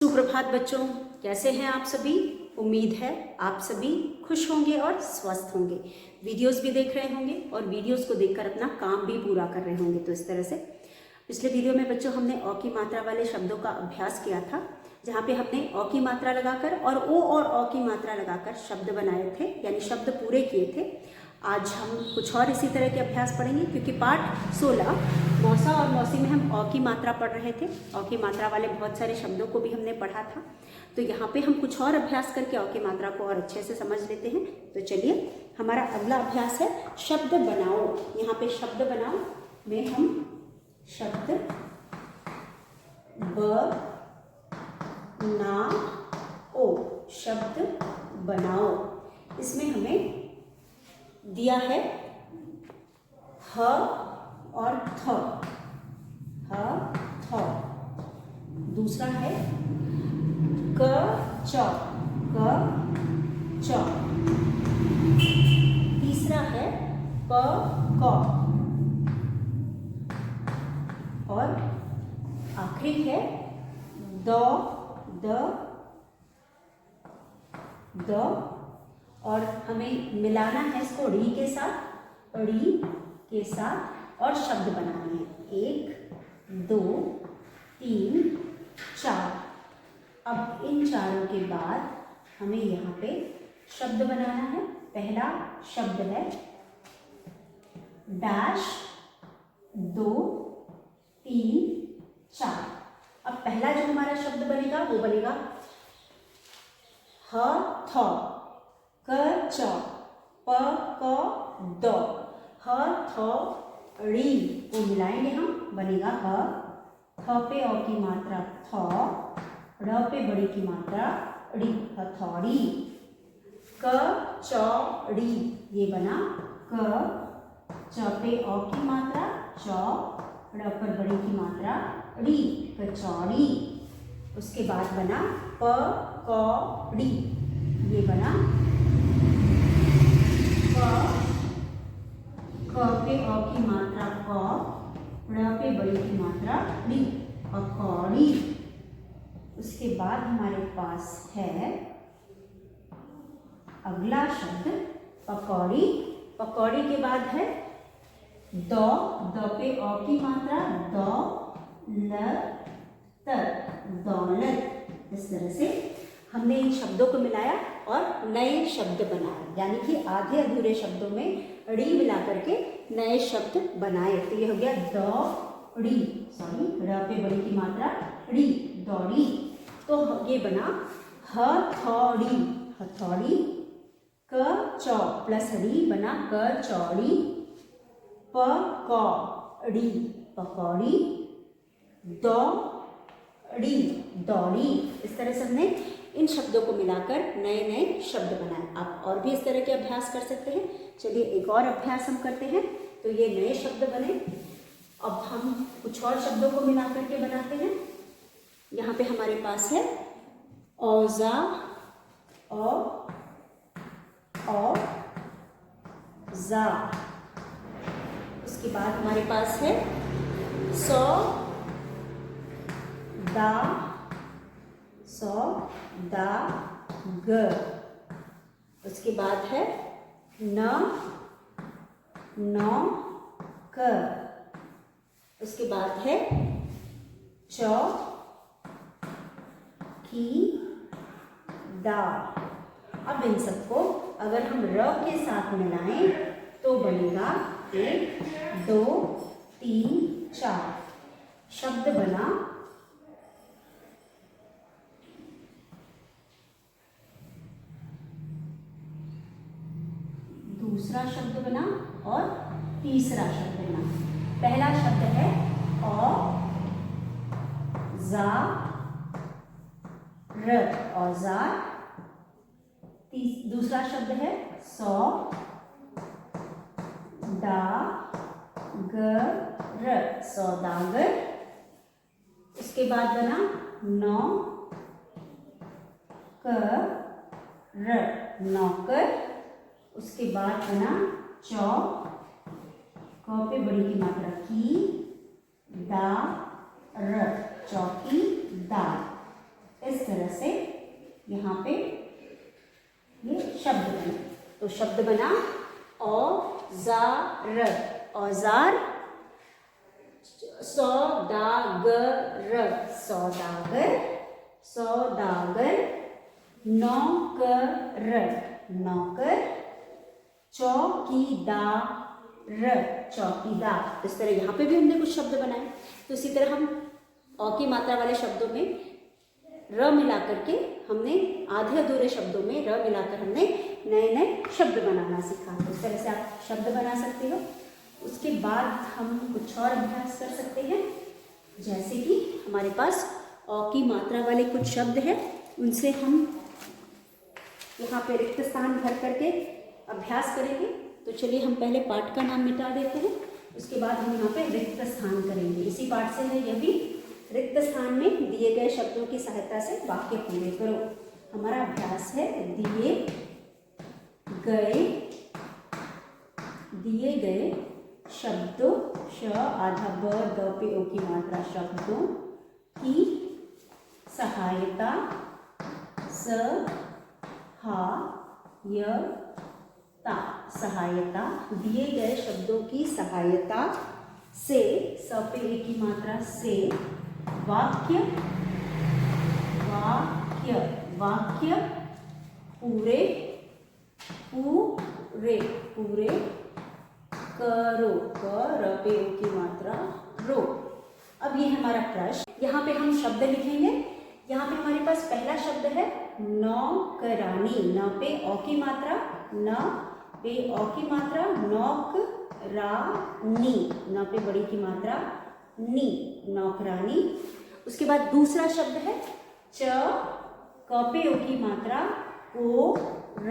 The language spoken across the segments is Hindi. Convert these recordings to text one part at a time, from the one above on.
सुप्रभात बच्चों, कैसे हैं आप सभी। उम्मीद है आप सभी खुश होंगे और स्वस्थ होंगे। वीडियोस भी देख रहे होंगे और वीडियोस को देखकर अपना काम भी पूरा कर रहे होंगे। तो इस तरह से पिछले वीडियो में बच्चों हमने अ की मात्रा वाले शब्दों का अभ्यास किया था, जहाँ पे हमने अ की मात्रा लगाकर और ओ और अ की मात्रा लगाकर शब्द बनाए थे, यानी शब्द पूरे किए थे। आज हम कुछ और इसी तरह के अभ्यास पढ़ेंगे, क्योंकि पाठ 16 मौसा और मौसी में हम अ की मात्रा पढ़ रहे थे। अ की मात्रा वाले बहुत सारे शब्दों को भी हमने पढ़ा था। तो यहाँ पे हम कुछ और अभ्यास करके अ की मात्रा को और अच्छे से समझ लेते हैं। तो चलिए, हमारा अगला अभ्यास है शब्द बनाओ। यहाँ पे शब्द बनाओ में हम शब्द ना ओ शब्द बनाओ, इसमें हमें दिया है ह और थ। ह थ। दूसरा है क च। क च। तीसरा है प क। और आखिरी है द द। और हमें मिलाना है इसको ड़ी के साथ, ड़ी के साथ, और शब्द बनाने हैं 1 2 3 4। अब इन चारों के बाद हमें यहाँ पे शब्द बनाना है। पहला शब्द है डैश 2 3 4। अब पहला जो हमारा शब्द बनेगा वो बनेगा ह थ क च प क द। ह थ ड़ी को मिलाएंगे हम, बनेगा ह। थ पे अ की मात्रा थ, ड़ पे बड़ी की मात्रा ड़ी, हथौड़ी। क च ड़ी ये बना क। च पे अ की मात्रा च, ड़ पर बड़ी की मात्रा ड़ी, कचौड़ी। उसके बाद बना प क ड़ी ये बना क। क पे अ की मात्रा क, ड़ पे बड़ी की मात्रा ड़ी, पकौड़ी। उसके बाद हमारे पास है अगला शब्द पकौड़ी। पकौड़ी के बाद है द पे अ की मात्रा द ल त, दौलत। इस तरह से हमने इन शब्दों को मिलाया और नए शब्द बनाए, यानी कि आधे अधूरे शब्दों में ड़ी मिला करके नए शब्द बनाए। तो ये हो गया दौड़ी, सॉरी ड़ पे बड़ी की मात्रा ड़ी, दौड़ी। तो ये बना हथौड़ी, हथौड़ी। क चौ प्लस ड़ी बना कचौड़ी। प क ड़ी पकौड़ी। दौड़ी, दौड़ी। इस तरह से हमने इन शब्दों को मिलाकर नए नए शब्द बनाए। आप और भी इस तरह के अभ्यास कर सकते हैं। चलिए एक और अभ्यास हम करते हैं। तो ये नए शब्द बने। अब हम कुछ और शब्दों को मिला करके बनाते हैं। यहाँ पे हमारे पास है औजा, औजा। उसके बाद हमारे पास है सौ दा, सौ दा ग। उसके बाद है न नौ क। उसके बाद है चौ की दा। अब इन सबको अगर हम र के साथ मिलाएं तो बनेगा 1 2 3 4। शब्द बना दूसरा शब्द बना और तीसरा शब्द बना। पहला शब्द है औजार, औजार। दूसरा शब्द है सौ दागर, सौदागर। उसके बाद बना नौ कर, नौकर। उसके बाद बना चौ, क पे बड़ी की मात्रा की, दा र, चौकीदार। इस से यहाँ पे ये शब्द बना। तो शब्द बना औजार, औजार, सौदागर, सौदागर, सौदागर, नौकर, नौकर, चौकीदार, चौकीदार। इस तरह यहाँ पे भी हमने कुछ शब्द बनाए। तो इसी तरह हम अ की मात्रा वाले शब्दों में र मिला करके हमने आधे अधूरे शब्दों में र मिलाकर हमने नए नए शब्द बनाना सीखा। इस तरह से आप शब्द बना सकते हो। उसके बाद हम कुछ और अभ्यास कर सकते हैं, जैसे कि हमारे पास अ की मात्रा वाले कुछ शब्द हैं, उनसे हम यहाँ पे रिक्त स्थान भर करके अभ्यास करेंगे। तो चलिए हम पहले पाठ का नाम मिटा देते हैं, उसके बाद हम यहाँ पे रिक्त स्थान करेंगे। इसी पाठ से है यह भी। रिक्त स्थान में दिए गए शब्दों की सहायता से वाक्य पूरे करो। हमारा अभ्यास है दिए गए शब्दों, श आधा ब द पे ओ की मात्रा, शब्दों की सहायता सहायता, दिए गए शब्दों की सहायता से, स पे ए की मात्रा से, वाक्य पूरे करो, र पे ओ की मात्रा रो। अब ये हमारा प्रश्न, यहाँ पे हम शब्द लिखेंगे। यहाँ पे हमारे पास पहला शब्द है नौकरानी, न पे ओ की मात्रा, न पे ओ की मात्रा, नौकरानी, न पे बड़ी की मात्रा नी, नौकरानी। उसके बाद दूसरा शब्द है क पे ओ की मात्रा को र,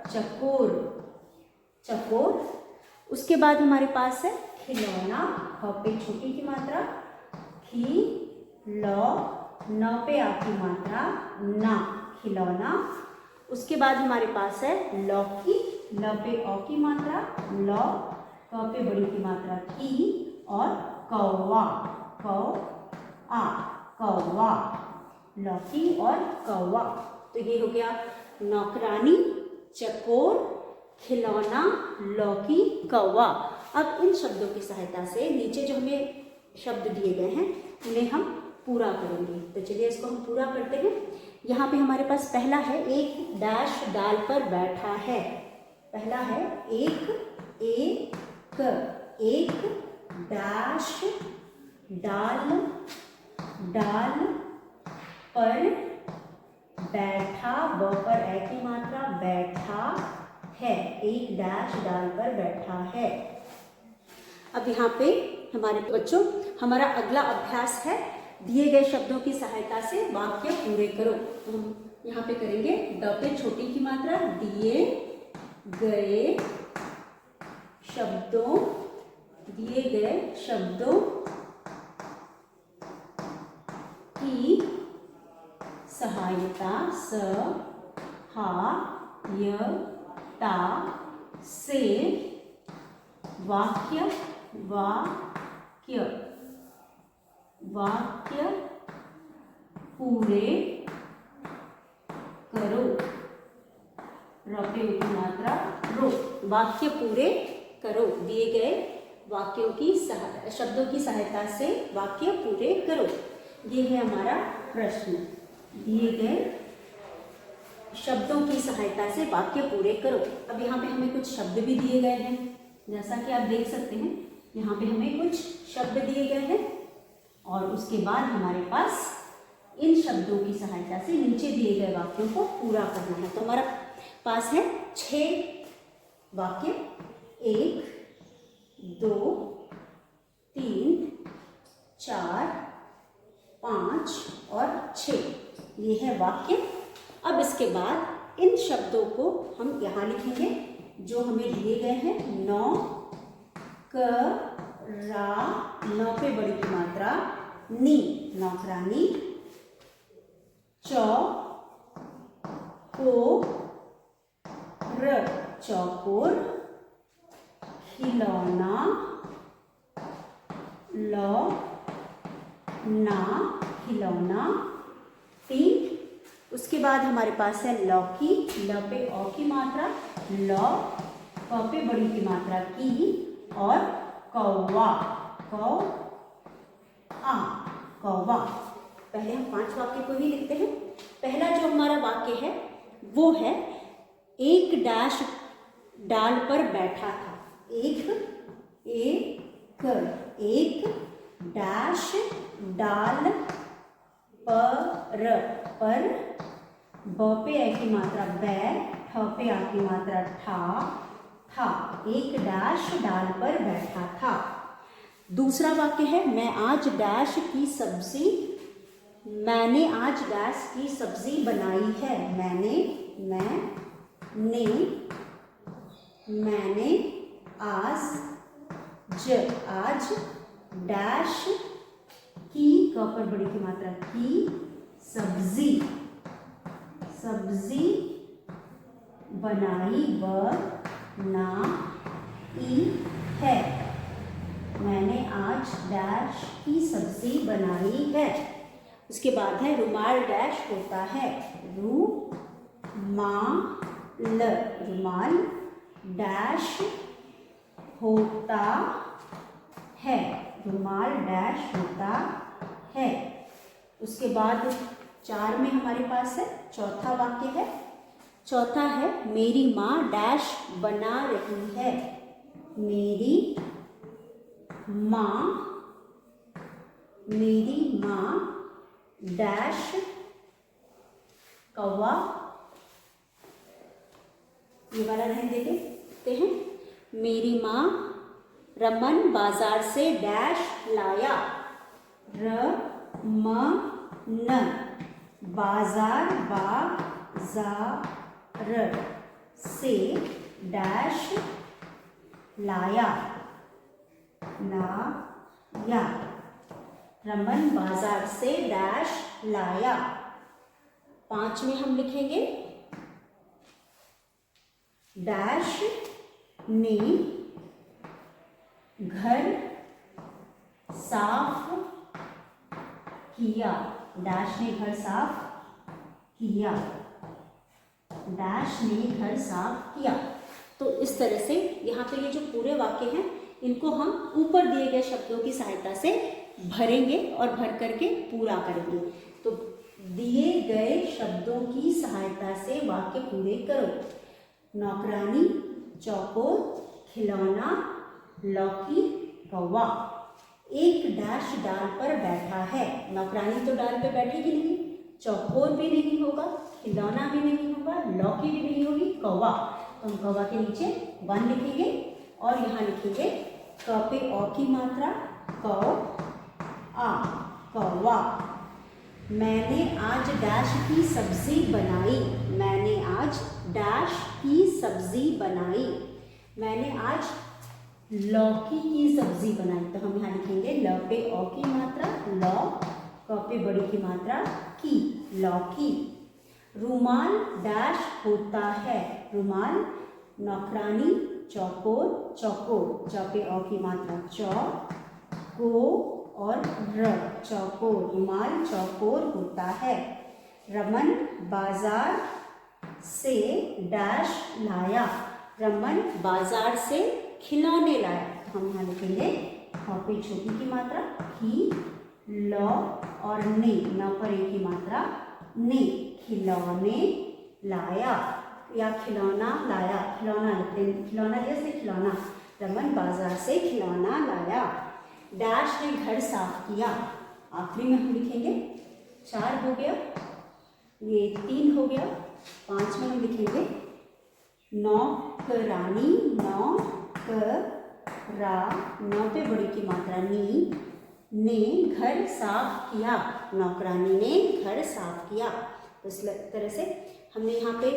चकोर, चकोर। उसके बाद हमारे पास है खिलौना, ख पे छोटी की मात्रा, न पे आ की मात्रा ना, खिलौना। उसके बाद हमारे पास है लौकी, ल पे ओ की मात्रा, लौ, क पे बड़ी की मात्रा की, और कौवा, कौवा, लौकी और कौवा। तो ये हो गया नौकरानी, चकोर, खिलौना, लौकी, कौवा। अब इन शब्दों की सहायता से नीचे जो हमें शब्द दिए गए हैं उन्हें हम पूरा करेंगे। तो चलिए इसको हम पूरा करते हैं। यहाँ पे हमारे पास पहला है एक डैश डाल पर बैठा है। पहला है एक डैश डाल पर बैठा, ब पर ए की मात्रा, बैठा है, एक डैश डाल पर बैठा है। अब यहाँ पे हमारे बच्चों हमारा अगला अभ्यास है दिए गए शब्दों की सहायता से वाक्य पूरे करो। तो हम यहाँ पे करेंगे ड पे छोटी की मात्रा, दिए गए शब्दों की सहायता से वाक्य पूरे करो, रपे की मात्रा रो, वाक्य पूरे करो। दिए गए वाक्यों की शब्दों की सहायता से वाक्य पूरे करो। ये है हमारा प्रश्न, दिए गए शब्दों की सहायता से वाक्य पूरे करो। अब यहाँ पे हमें कुछ शब्द भी दिए गए हैं, जैसा कि आप देख सकते हैं यहाँ पे हमें कुछ शब्द दिए गए हैं और उसके बाद हमारे पास इन शब्दों की सहायता से नीचे दिए गए वाक्यों को पूरा करना है। तो हमारा पास है 6 वाक्य, 1 2 3 4 5 और 6, ये है वाक्य। अब इसके बाद इन शब्दों को हम यहाँ लिखेंगे जो हमें दिए गए हैं। नौ पे बड़ी की मात्रा नी, नौकरानी, चौकोर, खिलौना, खिलौना, 3। उसके बाद हमारे पास है लौकी, ल पे औ की मात्रा लौ, क पे बड़ी की मात्रा की, और कौवा, कौ आ, कौवा। पहले हम 5 वाक्य को ही लिखते हैं। पहला जो हमारा वाक्य है वो है एक डैश डाल पर बैठा था। एक डैश डाल पर ब पे ए की मात्रा बै, ठ पे आ की मात्रा ठा, था। एक डैश डाल पर बैठा था। दूसरा वाक्य है मैंने आज डैश की सब्जी बनाई है। मैंने आज डैश की, क पर बड़ी की मात्रा की, सब्जी बनाई है। मैंने आज डैश की सब्जी बनाई है। उसके बाद है रुमाल डैश होता है। रुमाल डैश होता है। रुमाल डैश होता है। उसके बाद 4 में हमारे पास है चौथा वाक्य है। चौथा है मेरी माँ डैश बना रही है। मेरी माँ डैश, कौवा, ये वाला रहने देते हैं। मेरी माँ रमन बाजार से डैश लाया। बाजार से डैश लाया। रमन बाजार से डैश लाया। 5 में हम लिखेंगे डैश ने घर साफ किया। डैश ने घर साफ किया। डैश ने घर साफ किया। तो इस तरह से यहाँ पे ये जो पूरे वाक्य हैं इनको हम ऊपर दिए गए शब्दों की सहायता से भरेंगे और भर करके पूरा करेंगे। तो दिए गए शब्दों की सहायता से वाक्य पूरे करो। नौकरानी, चौकोर, खिलौना, लौकी, कौवा। एक डैश डाल पर बैठा है। नौकरानी तो डाल पर बैठेगी नहीं, चौकोर भी नहीं होगा, खिलौना भी नहीं होगा, लौकी भी नहीं होगी, कौवा। तो हम कौवा के नीचे 1 लिखेंगे और यहाँ लिखेंगे क पे औ की मात्रा कौ आ, कौवा। मैंने आज डैश की सब्जी बनाई। मैंने आज डैश की सब्जी बनाई। मैंने आज लौकी की सब्जी बनाई। तो हम यहाँ लिखेंगे ल पे औ की मात्रा लौ, क पे बड़ी की मात्रा की, लौकी। रुमाल डैश होता है। रुमाल, नौकरानी, चौकोर, चौकोर, च पे औ की मात्रा चौ, को और र, चौकोर। रुमाल चौकोर होता है। रमन बाजार से डैश लाया। रमन बाजार से खिलौने लाया। तो हम यहाँ लिखेंगे ख पे छोटी की मात्रा की, लौ और ने, न पर ए की मात्रा ने, खिलौने लाया या खिलौना लाया। खिलौना लिखते हैं, खिलौना जैसे खिलौना। रमन बाजार से खिलौना लाया। डैश ने घर साफ किया। आखिरी में हम लिखेंगे 4 हो गया, ये 3 हो गया। 5 में हम लिखेंगे नौकरानी, नौ पे बड़ी की मात्रा नी, ने घर साफ किया। नौकरानी ने घर साफ किया। तो इस तरह से हमने यहाँ पे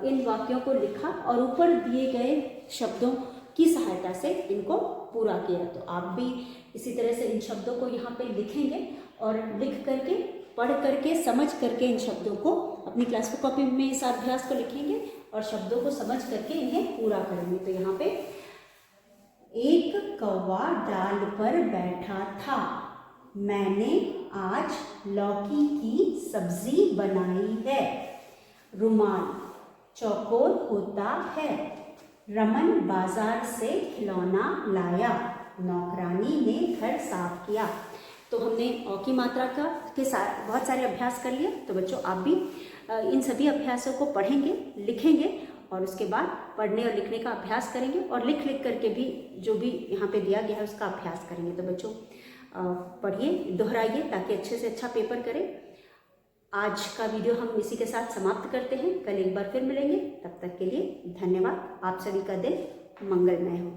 इन वाक्यों को लिखा और ऊपर दिए गए शब्दों की सहायता से इनको पूरा किया। तो आप भी इसी तरह से इन शब्दों को यहाँ पे लिखेंगे और लिख करके, पढ़ करके, समझ करके इन शब्दों को अपनी क्लास की कॉपी में इस अभ्यास को लिखेंगे और शब्दों को समझ करके इन्हें पूरा करेंगे। तो यहाँ पे एक कौवा डाल पर बैठा था। मैंने आज लौकी की सब्जी बनाई है। रुमाल चौकोर होता है। रमन बाजार से खिलौना लाया। नौकरानी ने घर साफ किया। तो हमने औ की मात्रा के साथ बहुत सारे अभ्यास कर लिए। तो बच्चों आप भी इन सभी अभ्यासों को पढ़ेंगे, लिखेंगे और उसके बाद पढ़ने और लिखने का अभ्यास करेंगे और लिख करके भी जो भी यहाँ पे दिया गया है उसका अभ्यास करेंगे। तो बच्चों पढ़िए, दोहराइए ताकि अच्छे से अच्छा पेपर करें। आज का वीडियो हम इसी के साथ समाप्त करते हैं। कल एक बार फिर मिलेंगे। तब तक के लिए धन्यवाद। आप सभी का दिन मंगलमय हो।